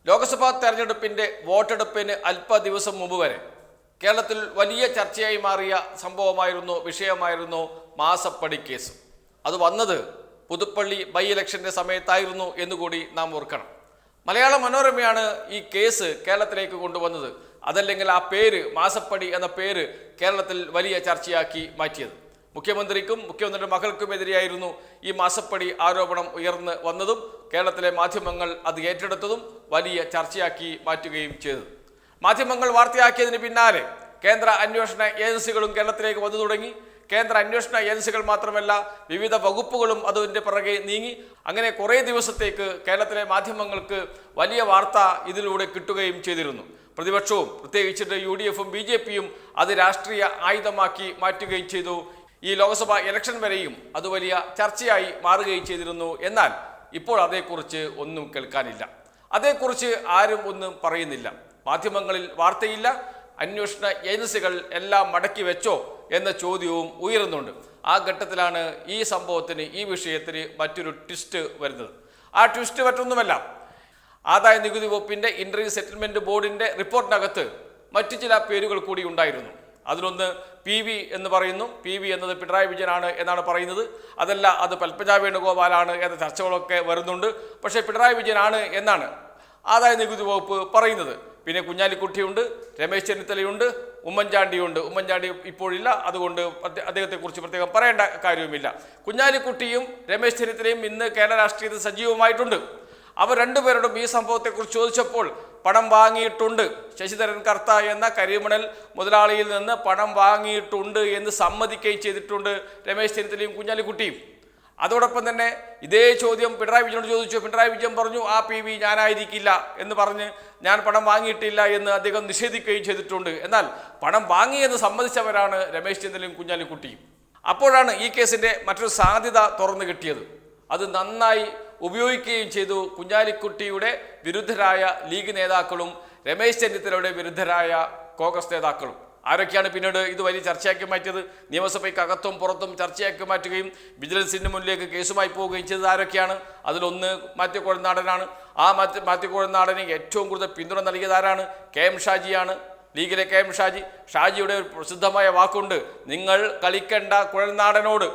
ലോക്സഭാ തെരഞ്ഞെടുപ്പിന്റെ വോട്ടെടുപ്പിന് അല്പ ദിവസം മുമ്പ് വരെ കേരളത്തിൽ വലിയ ചർച്ചയായി മാറിയ വിഷയമായിരുന്നു മാസപ്പടി കേസ്. അത് വന്നത് പുതുപ്പള്ളി ബൈ ഇലക്ഷന്റെ സമയത്തായിരുന്നു എന്നുകൂടി നാം ഓർക്കണം. മലയാള മനോരമയാണ് ഈ കേസ് കേരളത്തിലേക്ക് കൊണ്ടുവന്നത്. അതല്ലെങ്കിൽ ആ പേര്, മാസപ്പടി എന്ന പേര് കേരളത്തിൽ വലിയ ചർച്ചയാക്കി മാറ്റിയത്. മുഖ്യമന്ത്രിക്കും മുഖ്യമന്ത്രിയുടെ മകൾക്കുമെതിരെയായിരുന്നു ഈ മാസപ്പടി ആരോപണം ഉയർന്ന് വന്നതും കേരളത്തിലെ മാധ്യമങ്ങൾ അത് ഏറ്റെടുത്തതും വലിയ ചർച്ചയാക്കി മാറ്റുകയും ചെയ്തു. മാധ്യമങ്ങൾ വാർത്തയാക്കിയതിന് പിന്നാലെ കേന്ദ്ര അന്വേഷണ ഏജൻസികളും കേരളത്തിലേക്ക് വന്നു തുടങ്ങി. കേന്ദ്ര അന്വേഷണ ഏജൻസികൾ മാത്രമല്ല, വിവിധ വകുപ്പുകളും അതിൻ്റെ പിറകെ നീങ്ങി. അങ്ങനെ കുറേ ദിവസത്തേക്ക് കേരളത്തിലെ മാധ്യമങ്ങൾക്ക് വലിയ വാർത്ത ഇതിലൂടെ കിട്ടുകയും ചെയ്തിരുന്നു. പ്രതിപക്ഷവും പ്രത്യേകിച്ചിട്ട് UDFും BJPയും അത് രാഷ്ട്രീയ ആയുധമാക്കി മാറ്റുകയും ചെയ്തു. ഈ ലോക്സഭാ ഇലക്ഷൻ വരെയും അത് വലിയ ചർച്ചയായി മാറുകയും ചെയ്തിരുന്നു. എന്നാൽ ഇപ്പോൾ അതേക്കുറിച്ച് ഒന്നും കേൾക്കാനില്ല. അതേക്കുറിച്ച് ആരും ഒന്നും പറയുന്നില്ല. മാധ്യമങ്ങളിൽ വാർത്തയില്ല. അന്വേഷണ ഏജൻസികൾ എല്ലാം മടക്കി വെച്ചോ എന്ന ചോദ്യവും ഉയരുന്നുണ്ട്. ആ ഘട്ടത്തിലാണ് ഈ സംഭവത്തിന്, ഈ വിഷയത്തിന് മറ്റൊരു ട്വിസ്റ്റ് വരുന്നത്. ആ ട്വിസ്റ്റ് മറ്റൊന്നുമല്ല, ആദായ നികുതി വകുപ്പിൻ്റെ ഇന്റർവ്യൂ സെറ്റിൽമെന്റ് ബോർഡിൻ്റെ റിപ്പോർട്ടിനകത്ത് മറ്റു ചില പേരുകൾ കൂടി ഉണ്ടായിരുന്നു. അതിലൊന്ന് PV എന്ന് പറയുന്നു. PV എന്നത് പിണറായി വിജയനാണ് എന്നാണ് പറയുന്നത്. അതല്ല, അത് പത്മജ വേണുഗോപാലാണ് എന്ന ചർച്ചകളൊക്കെ വരുന്നുണ്ട്. പക്ഷേ പിണറായി വിജയനാണ് എന്നാണ് ആദായ നികുതി വകുപ്പ് പറയുന്നത്. പിന്നെ കുഞ്ഞാലിക്കുട്ടിയുണ്ട്, രമേശ് ചെന്നിത്തലയുണ്ട്, ഉമ്മൻചാണ്ടിയുണ്ട്. ഉമ്മൻചാണ്ടി ഇപ്പോഴില്ല, അതുകൊണ്ട് അദ്ദേഹത്തെക്കുറിച്ച് പ്രത്യേകം പറയേണ്ട കാര്യവുമില്ല. കുഞ്ഞാലിക്കുട്ടിയും രമേശ് ചെന്നിത്തലയും ഇന്ന് കേരള രാഷ്ട്രീയത്തിൽ സജീവമായിട്ടുണ്ട്. അവർ രണ്ടുപേരോടും ഈ സംഭവത്തെക്കുറിച്ച് ചോദിച്ചപ്പോൾ പണം വാങ്ങിയിട്ടുണ്ട്, ശശിധരൻ കർത്ത എന്ന കരിമണൽ മുതലാളിയിൽ നിന്ന് പണം വാങ്ങിയിട്ടുണ്ട് എന്ന് സമ്മതിക്കുകയും ചെയ്തിട്ടുണ്ട് രമേശ് ചെന്നിത്തലയും കുഞ്ഞാലിക്കുട്ടിയും. അതോടൊപ്പം തന്നെ ഇതേ ചോദ്യം പിണറായി വിജയനോട് ചോദിച്ചു. പിണറായി വിജയൻ പറഞ്ഞു, ആ PV ഞാനായിരിക്കില്ല എന്ന് പറഞ്ഞ് ഞാൻ പണം വാങ്ങിയിട്ടില്ല എന്ന് അദ്ദേഹം നിഷേധിക്കുകയും ചെയ്തിട്ടുണ്ട്. എന്നാൽ പണം വാങ്ങിയെന്ന് സമ്മതിച്ചവരാണ് രമേശ് ചെന്നിത്തലയും കുഞ്ഞാലിക്കുട്ടിയും. അപ്പോഴാണ് ഈ കേസിൻ്റെ മറ്റൊരു സാധ്യത തുറന്നു കിട്ടിയത്. അത് നന്നായി ഉപയോഗിക്കുകയും ചെയ്തു കുഞ്ഞാലിക്കുട്ടിയുടെ വിരുദ്ധരായ ലീഗ് നേതാക്കളും രമേശ് ചെന്നിത്തലയുടെ വിരുദ്ധരായ കോൺഗ്രസ് നേതാക്കളും. ആരൊക്കെയാണ് പിന്നീട് ഇത് വലിയ ചർച്ചയാക്കി മാറ്റിയത്? നിയമസഭയ്ക്കകത്തും പുറത്തും ചർച്ചയാക്കി മാറ്റുകയും വിജിലൻസിന് മുന്നിലേക്ക് കേസുമായി പോവുകയും ചെയ്തത് ആരൊക്കെയാണ്? അതിലൊന്ന് മാത്യു കുഴൽനാടനാണ്. ആ മാത്യു കുഴൽനാടന് ഏറ്റവും കൂടുതൽ പിന്തുണ നൽകിയത് ആരാണ്? KM ഷാജിയാണ്. ലീഗിലെ KM ഷാജിയുടെ ഒരു പ്രസിദ്ധമായ വാക്കുണ്ട്, നിങ്ങൾ കളിക്കേണ്ട കുഴൽനാടനോട്.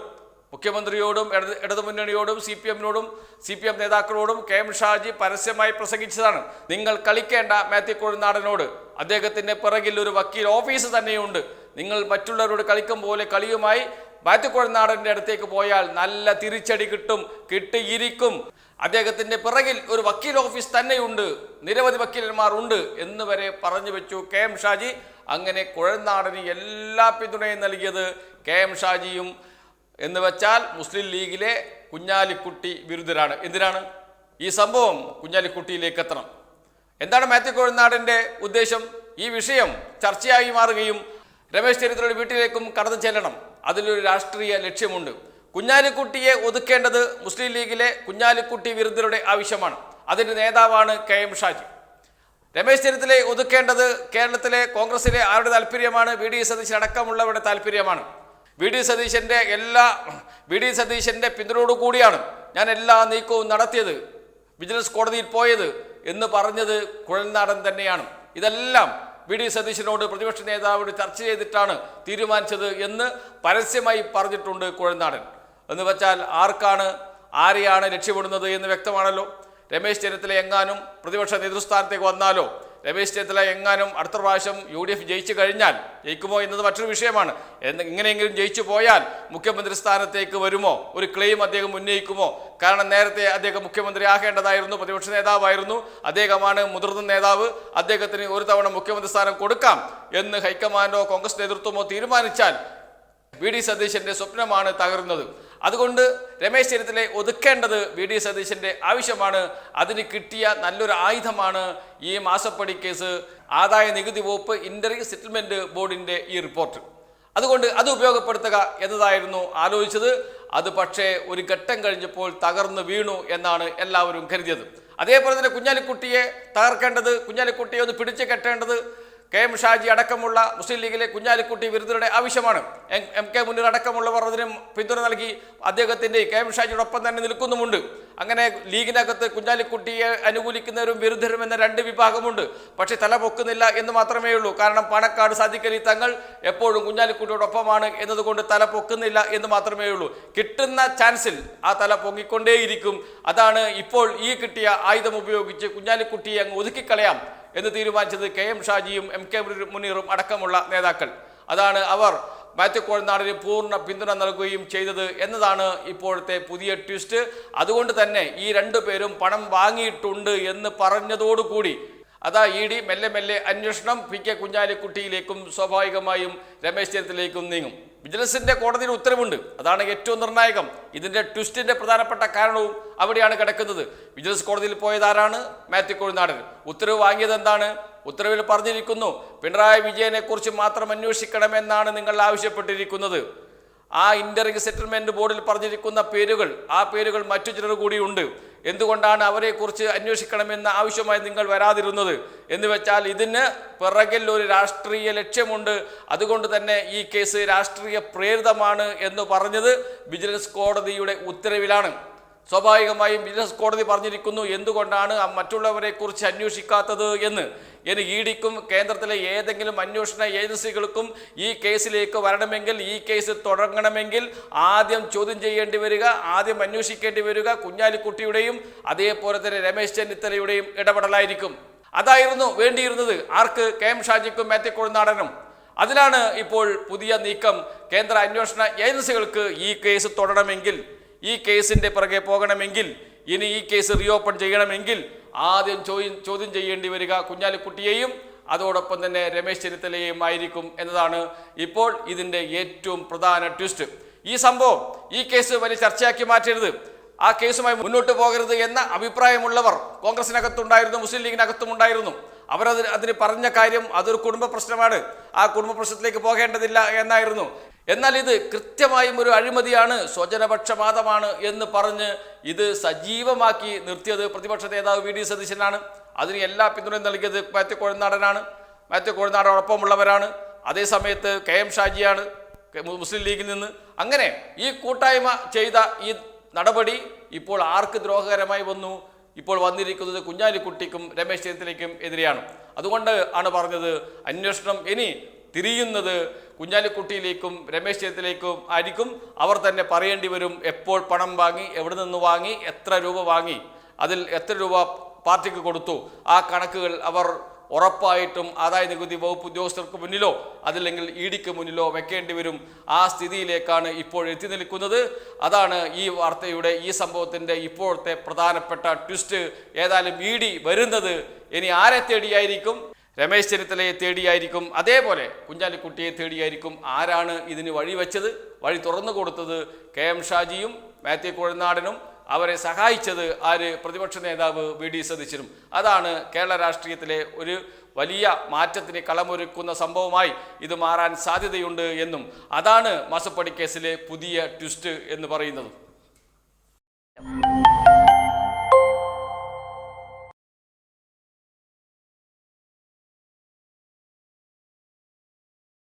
മുഖ്യമന്ത്രിയോടും ഇടതുമുന്നണിയോടും CPM നേതാക്കളോടും KM ഷാജി പരസ്യമായി പ്രസംഗിച്ചതാണ്, നിങ്ങൾ കളിക്കേണ്ട മാത്യു കുഴൽനാടനോട്. അദ്ദേഹത്തിൻ്റെ പിറകിൽ ഒരു വക്കീൽ ഓഫീസ് തന്നെയുണ്ട്. നിങ്ങൾ മറ്റുള്ളവരോട് കളിക്കും പോലെ കളിയുമായി മാത്യു കുഴൽനാടൻ്റെ അടുത്തേക്ക് പോയാൽ നല്ല തിരിച്ചടി കിട്ടിയിരിക്കും. അദ്ദേഹത്തിൻ്റെ പിറകിൽ ഒരു വക്കീൽ ഓഫീസ് തന്നെയുണ്ട്, നിരവധി വക്കീലന്മാർ ഉണ്ട് എന്ന് വരെ പറഞ്ഞു വെച്ചു KM ഷാജി. അങ്ങനെ കുഴൽനാടന് എല്ലാ പിന്തുണയും നൽകിയത് KM ഷാജിയും എന്ന് വെച്ചാൽ മുസ്ലിം ലീഗിലെ കുഞ്ഞാലിക്കുട്ടി വിരുദ്ധരാണ്. എന്തിനാണ് ഈ സംഭവം? കുഞ്ഞാലിക്കുട്ടിയിലേക്ക് എത്തണം. എന്താണ് മാത്യു കുഴൽനാടൻ്റെ ഉദ്ദേശം? ഈ വിഷയം ചർച്ചയായി മാറുകയും രമേശ് ചെന്നിത്തലയുടെ വീട്ടിലേക്കും കടന്നു ചെല്ലണം. അതിലൊരു രാഷ്ട്രീയ ലക്ഷ്യമുണ്ട്. കുഞ്ഞാലിക്കുട്ടിയെ ഒതുക്കേണ്ടത് മുസ്ലിം ലീഗിലെ കുഞ്ഞാലിക്കുട്ടി വിരുദ്ധരുടെ ആവശ്യമാണ്. അതിൻ്റെ നേതാവാണ് KM ഷാജി. രമേശ് ചെന്നിത്തലയെ ഒതുക്കേണ്ടത് കേരളത്തിലെ കോൺഗ്രസിലെ ആരുടെ താല്പര്യമാണ്? VD സതീശൻ അടക്കമുള്ളവരുടെ താല്പര്യമാണ്. VD സതീശൻ്റെ പിന്തുണയോടുകൂടിയാണ് ഞാൻ എല്ലാ നീക്കവും നടത്തിയത്, വിജിലൻസ് കോടതിയിൽ പോയത് എന്ന് പറഞ്ഞത് കുഴൽനാടൻ തന്നെയാണ്. ഇതെല്ലാം VD സതീശനോട് പ്രതിപക്ഷ നേതാവോട് ചർച്ച ചെയ്തിട്ടാണ് തീരുമാനിച്ചത് എന്ന് പരസ്യമായി പറഞ്ഞിട്ടുണ്ട് കുഴൽനാടൻ. എന്ന് വെച്ചാൽ ആരെയാണ് ലക്ഷ്യമിടുന്നത് എന്ന് വ്യക്തമാണല്ലോ. രമേശ് ചെന്നിത്തല എങ്ങാനും പ്രതിപക്ഷ നേതൃസ്ഥാനത്തേക്ക് വന്നാലോ, രമേശ് ചെന്നിത്തല എങ്ങാനും അടുത്ത പ്രാവശ്യം UDF ജയിക്കുമോ എന്നത് മറ്റൊരു വിഷയമാണ്. ഇങ്ങനെയെങ്കിലും ജയിച്ചു പോയാൽ മുഖ്യമന്ത്രി സ്ഥാനത്തേക്ക് വരുമോ? ഒരു ക്ലെയിം അദ്ദേഹം ഉന്നയിക്കുമോ? കാരണം നേരത്തെ അദ്ദേഹം മുഖ്യമന്ത്രി ആകേണ്ടതായിരുന്നു, പ്രതിപക്ഷ നേതാവായിരുന്നു, അദ്ദേഹമാണ് മുതിർന്ന നേതാവ്, അദ്ദേഹത്തിന് ഒരു തവണ മുഖ്യമന്ത്രി സ്ഥാനം കൊടുക്കാം എന്ന് ഹൈക്കമാൻഡോ കോൺഗ്രസ് നേതൃത്വമോ തീരുമാനിച്ചാൽ VD സതീശൻ്റെ സ്വപ്നമാണ് തകരുന്നത്. അതുകൊണ്ട് രമേശ് ചെന്നിത്തലയെ ഒതുക്കേണ്ടത് VD സതീശൻ്റെ ആവശ്യമാണ്. അതിന് കിട്ടിയ നല്ലൊരു ആയുധമാണ് ഈ മാസപ്പടി കേസ്, ആദായ നികുതി വകുപ്പ് ഇന്റർവ്യൂ സെറ്റിൽമെന്റ് ബോർഡിൻ്റെ ഈ റിപ്പോർട്ട്. അതുകൊണ്ട് അത് ഉപയോഗപ്പെടുത്തുക എന്നതായിരുന്നു ആലോചിച്ചത്. അത് പക്ഷേ ഒരു ഘട്ടം കഴിഞ്ഞപ്പോൾ തകർന്നു വീണു എന്നാണ് എല്ലാവരും കരുതിയത്. അതേപോലെ തന്നെ കുഞ്ഞാലിക്കുട്ടിയെ തകർക്കേണ്ടത്, കുഞ്ഞാലിക്കുട്ടിയെ ഒന്ന് പിടിച്ചു കെട്ടേണ്ടത് KM ഷാജി അടക്കമുള്ള മുസ്ലിം ലീഗിലെ കുഞ്ഞാലിക്കുട്ടി വിരുദ്ധരുടെ ആവശ്യമാണ്. MK മുനീർ അടക്കമുള്ളവർ അതിന് പിന്തുണ നൽകി അദ്ദേഹത്തിൻ്റെ KM ഷാജിയോടൊപ്പം തന്നെ നിൽക്കുന്നുമുണ്ട്. അങ്ങനെ ലീഗിനകത്ത് കുഞ്ഞാലിക്കുട്ടിയെ അനുകൂലിക്കുന്നവരും വിരുദ്ധരും എന്ന രണ്ട് വിഭാഗമുണ്ട്. പക്ഷെ തല പൊക്കുന്നില്ല എന്ന് മാത്രമേ ഉള്ളൂ. കാരണം പാണക്കാട് സാദിഖ് അലി തങ്ങൾ എപ്പോഴും കുഞ്ഞാലിക്കുട്ടിയോടൊപ്പമാണ് എന്നതുകൊണ്ട് തല പൊക്കുന്നില്ല എന്ന് മാത്രമേ ഉള്ളൂ. കിട്ടുന്ന ചാൻസിൽ ആ തല പൊങ്ങിക്കൊണ്ടേയിരിക്കും. അതാണ് ഇപ്പോൾ ഈ കിട്ടിയ ആയുധം ഉപയോഗിച്ച് കുഞ്ഞാലിക്കുട്ടിയെ അങ്ങ് ഒതുക്കിക്കളയാം എന്ന് തീരുമാനിച്ചത് KM ഷാജിയും MK മുനീറും അടക്കമുള്ള നേതാക്കൾ. അതാണ് അവർ മാത്യു കോഴനാടിന് പൂർണ്ണ പിന്തുണ നൽകുകയും ചെയ്തത് എന്നതാണ് ഇപ്പോഴത്തെ പുതിയ ട്വിസ്റ്റ്. അതുകൊണ്ട് തന്നെ ഈ രണ്ടു പേരും പണം വാങ്ങിയിട്ടുണ്ട് എന്ന് പറഞ്ഞതോടുകൂടി അതാ ED മെല്ലെ മെല്ലെ അന്വേഷണം PK കുഞ്ഞാലിക്കുട്ടിയിലേക്കും സ്വാഭാവികമായും രമേശ് ചെന്നിത്തലയിലേക്കും നീങ്ങും. വിജിലൻസിന്റെ കോടതിയിൽ ഉത്തരവുണ്ട്. അതാണ് ഏറ്റവും നിർണായകം. ഇതിന്റെ ട്വിസ്റ്റിന്റെ പ്രധാനപ്പെട്ട കാരണവും അവിടെയാണ് കിടക്കുന്നത്. വിജിലൻസ് കോടതിയിൽ പോയതാരാണ്? മാത്യു കോഴനാടൻ. ഉത്തരവ് വാങ്ങിയത് എന്താണ്? ഉത്തരവിൽ പറഞ്ഞിരിക്കുന്നു, പിണറായി വിജയനെ കുറിച്ച് മാത്രം അന്വേഷിക്കണമെന്നാണ് നിങ്ങൾ ആവശ്യപ്പെട്ടിരിക്കുന്നത്. ആ ഇന്ററിംഗ് സെറ്റിൽമെന്റ് ബോർഡിൽ പറഞ്ഞിരിക്കുന്ന പേരുകൾ, ആ പേരുകൾ മറ്റു ചിലർ കൂടിയുണ്ട്. എന്തുകൊണ്ടാണ് അവരെക്കുറിച്ച് അന്വേഷിക്കണമെന്ന ആവശ്യമായി നിങ്ങൾ വരാതിരുന്നത് എന്ന് വെച്ചാൽ ഇതിന് പിറകിൽ ഒരു രാഷ്ട്രീയ ലക്ഷ്യമുണ്ട്. അതുകൊണ്ട് തന്നെ ഈ കേസ് രാഷ്ട്രീയ പ്രേരിതമാണ് എന്ന് പറഞ്ഞത് വിജിലൻസ് കോടതിയുടെ ഉത്തരവിലാണ്. സ്വാഭാവികമായും വിജിലൻസ് കോടതി പറഞ്ഞിരിക്കുന്നു എന്തുകൊണ്ടാണ് മറ്റുള്ളവരെ കുറിച്ച് അന്വേഷിക്കാത്തത് എന്ന്. ഇനി EDക്കും കേന്ദ്രത്തിലെ ഏതെങ്കിലും അന്വേഷണ ഏജൻസികൾക്കും ഈ കേസിലേക്ക് വരണമെങ്കിൽ, ഈ കേസ് തുടങ്ങണമെങ്കിൽ ആദ്യം ചോദ്യം ചെയ്യേണ്ടി വരിക, ആദ്യം അന്വേഷിക്കേണ്ടി വരിക കുഞ്ഞാലിക്കുട്ടിയുടെയും അതേപോലെ തന്നെ രമേശ് ചെന്നിത്തലയുടെയും ഇടപെടലായിരിക്കും. അതായിരുന്നു വേണ്ടിയിരുന്നത് ആർക്ക്? KM ഷാജിക്കും മാത്യു കോഴനാടനും. അതിലാണ് ഇപ്പോൾ പുതിയ നീക്കം. കേന്ദ്ര അന്വേഷണ ഏജൻസികൾക്ക് ഈ കേസ് തുടരണമെങ്കിൽ, ഈ കേസിന്റെ പിറകെ പോകണമെങ്കിൽ, ഇനി ഈ കേസ് റീഓപ്പൺ ചെയ്യണമെങ്കിൽ ആദ്യം ചോദ്യം ചെയ്യേണ്ടി വരിക കുഞ്ഞാലിക്കുട്ടിയെയും അതോടൊപ്പം തന്നെ രമേശ് ചെന്നിത്തലയെയും ആയിരിക്കും എന്നതാണ് ഇപ്പോൾ ഇതിൻ്റെ ഏറ്റവും പ്രധാന ട്വിസ്റ്റ്. ഈ സംഭവം, ഈ കേസ് വലിയ ചർച്ചയാക്കി മാറ്റരുത്, ആ കേസുമായി മുന്നോട്ട് പോകരുത് എന്ന അഭിപ്രായമുള്ളവർ കോൺഗ്രസിനകത്തുണ്ടായിരുന്നു, മുസ്ലിം ലീഗിനകത്തും ഉണ്ടായിരുന്നു. അതിന് പറഞ്ഞ കാര്യം അതൊരു കുടുംബ പ്രശ്നമാണ്, ആ കുടുംബ പ്രശ്നത്തിലേക്ക് പോകേണ്ടതില്ല എന്നായിരുന്നു. എന്നാൽ ഇത് കൃത്യമായും ഒരു അഴിമതിയാണ്, സ്വജനപക്ഷപാതമാണ് എന്ന് പറഞ്ഞ് ഇത് സജീവമാക്കി നിർത്തിയത് പ്രതിപക്ഷ നേതാവ് VD സതീശനാണ്. അതിന് എല്ലാ പിന്തുണയും നൽകിയത് മാത്യു കോഴനാടനാണ്, മാത്യു കോഴനാടനോടൊപ്പമുള്ളവരാണ്. അതേസമയത്ത് KM ഷാജിയാണ് മുസ്ലിം ലീഗിൽ നിന്ന്. അങ്ങനെ ഈ കൂട്ടായ്മ ചെയ്ത ഈ നടപടി ഇപ്പോൾ ആർക്ക് ദ്രോഹകരമായി വന്നു? ഇപ്പോൾ വന്നിരിക്കുന്നത് കുഞ്ഞാലിക്കുട്ടിക്കും രമേശ് ചെന്നിത്തലയ്ക്കും എതിരെയാണ്. അതുകൊണ്ട് ആണ് പറഞ്ഞത് അന്വേഷണം ഇനി തിരിയുന്നത് കുഞ്ഞാലിക്കുട്ടിയിലേക്കും രമേശ് ചെന്നിത്തലയിലേക്കും ആയിരിക്കും. അവർ തന്നെ പറയേണ്ടി വരും എപ്പോൾ പണം വാങ്ങി, എവിടെ നിന്ന് വാങ്ങി, എത്ര രൂപ വാങ്ങി, അതിൽ എത്ര രൂപ പാർട്ടിക്ക് കൊടുത്തു. ആ കണക്കുകൾ അവർ ഉറപ്പായിട്ടും ആദായ നികുതി വകുപ്പ് ഉദ്യോഗസ്ഥർക്ക് മുന്നിലോ അതല്ലെങ്കിൽ EDക്ക് മുന്നിലോ വെക്കേണ്ടി വരും. ആ സ്ഥിതിയിലേക്കാണ് ഇപ്പോൾ എത്തി നിൽക്കുന്നത്. അതാണ് ഈ വാർത്തയുടെ, ഈ സംഭവത്തിൻ്റെ ഇപ്പോഴത്തെ പ്രധാനപ്പെട്ട ട്വിസ്റ്റ്. ഏതായാലും ED വരുന്നത് ഇനി ആരെ തേടിയായിരിക്കും? രമേശ് ചെന്നിത്തലയെ തേടിയായിരിക്കും, അതേപോലെ കുഞ്ഞാലിക്കുട്ടിയെ തേടിയായിരിക്കും. ആരാണ് ഇതിന് വഴിവെച്ചത്, വഴി തുറന്നു കൊടുത്തത്? KM ഷാജിയും മാത്യു കോഴനാടനും. അവരെ സഹായിച്ചത് ആര്? പ്രതിപക്ഷ നേതാവ് VD സതീശനും. അതാണ് കേരള രാഷ്ട്രീയത്തിലെ ഒരു വലിയ മാറ്റത്തിന് കളമൊരുക്കുന്ന സംഭവമായി ഇത് മാറാൻ സാധ്യതയുണ്ട് എന്നും അതാണ് മാസപ്പടി കേസിലെ പുതിയ ട്വിസ്റ്റ് എന്ന് പറയുന്നത്.